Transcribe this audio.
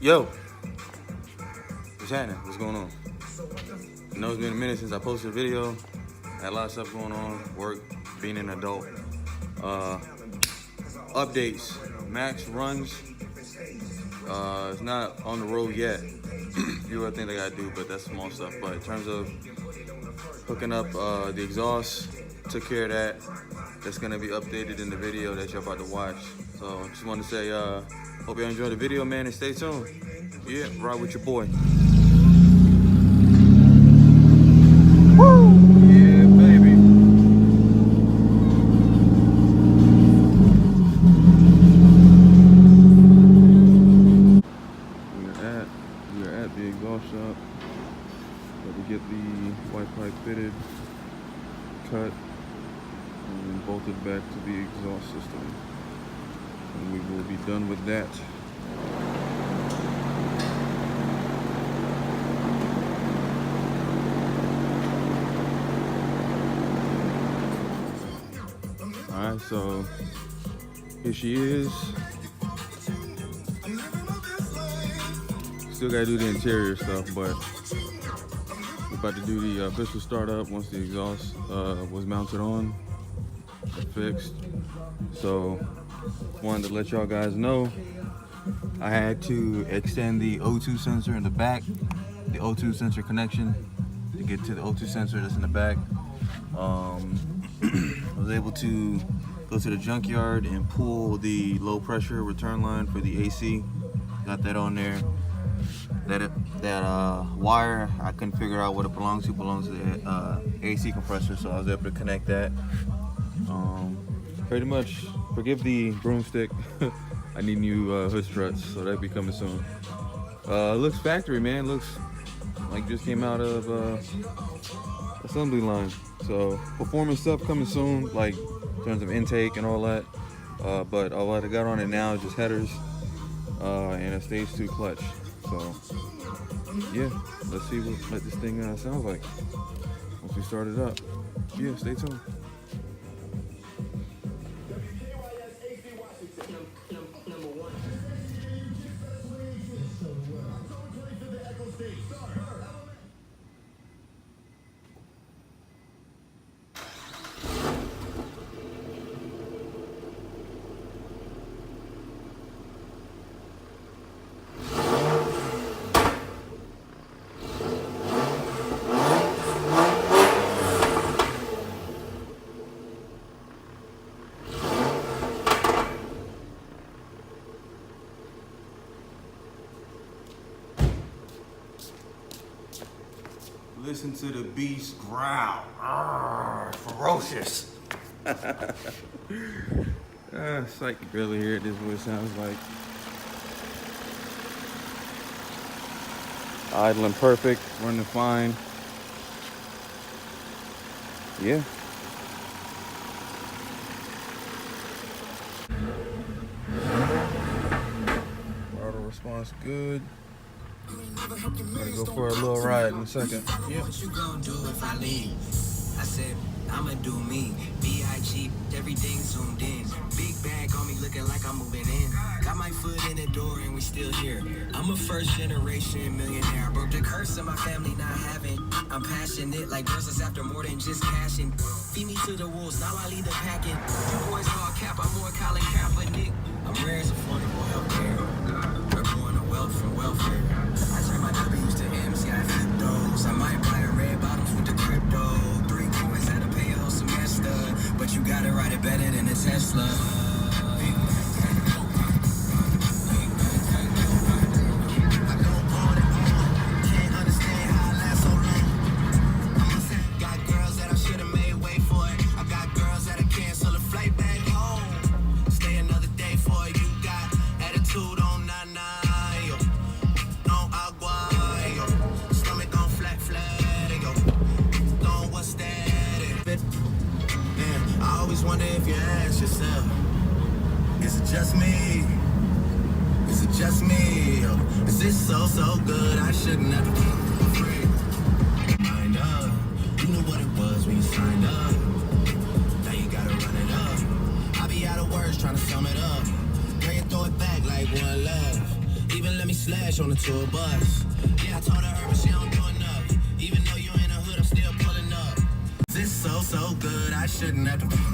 Yo, what's happening? What's going on? I know it's been a minute since I posted a video. Had a lot of stuff going on, work, being an adult. Updates, Max runs. It's not on the road yet. Few other things I gotta do, but that's small stuff. But in terms of hooking up the exhaust, took care of that. That's gonna be updated in the video that you're about to watch. So just want to say, hope y'all enjoy the video, man, and stay tuned. Yeah, ride with your boy. Woo! Yeah, baby. We are at the exhaust shop. Where we get the white pipe fitted, cut, and bolted back to the exhaust system. And we will be done with that. Alright, so here she is. Still gotta do the interior stuff, but we're about to do the official startup once the exhaust was mounted on and fixed. So wanted to let y'all guys know I had to extend the O2 sensor in the back, the O2 sensor connection to get to the O2 sensor that's in the back. I was able to go to the junkyard and pull the low pressure return line for the AC. Got that on there. That wire, I couldn't figure out what it belongs to. It belongs to the AC compressor, so I was able to connect that. Pretty much, forgive the broomstick. I need new hood struts, so that'll be coming soon. Looks factory, man. Looks like just came out of assembly line. So performance stuff coming soon, like in terms of intake and all that. But all I got on it now is just headers and a stage 2 clutch. So yeah, let's see what this thing sounds like once we start it up. Yeah, stay tuned. Listen to the beast growl. Arrgh, ferocious. It's like you barely hear it. This is what it sounds like. Idling perfect, running fine. Yeah. Throttle response good. Gotta go for a little ride in a second. Yeah. What you gonna do if I leave? I said, I'ma do me. D.I.Y, everything zoomed in. Big bag on me looking like I'm moving in. Got my foot in the door and we still here. I'm a first generation millionaire. Broke the curse of my family not having. I'm passionate like girls after more than just cashing. Feed me to the wolves, now I lead the packing. You boys all cap, I'm more Colin Kaepernick. I'm rare as affordable healthcare. We're born of wealth from welfare. I turn my W's to M's, yeah, I flip those. I might buy a red bottoms with the crypto. 3 coins had to pay a whole semester. But you gotta ride it better than a Tesla. Wonder if you ask yourself, is it just me? Is it just me? Or is this so good? I shouldn't have to be free. Mind up, you knew what it was when you signed up. Now you gotta run it up. I be out of words trying to sum it up. Girl, you throw it back like one love. Even let me slash on the tour bus. Yeah, I told her, but she don't do enough. Even though you in the hood, I'm still pulling up. This so good, I shouldn't have to.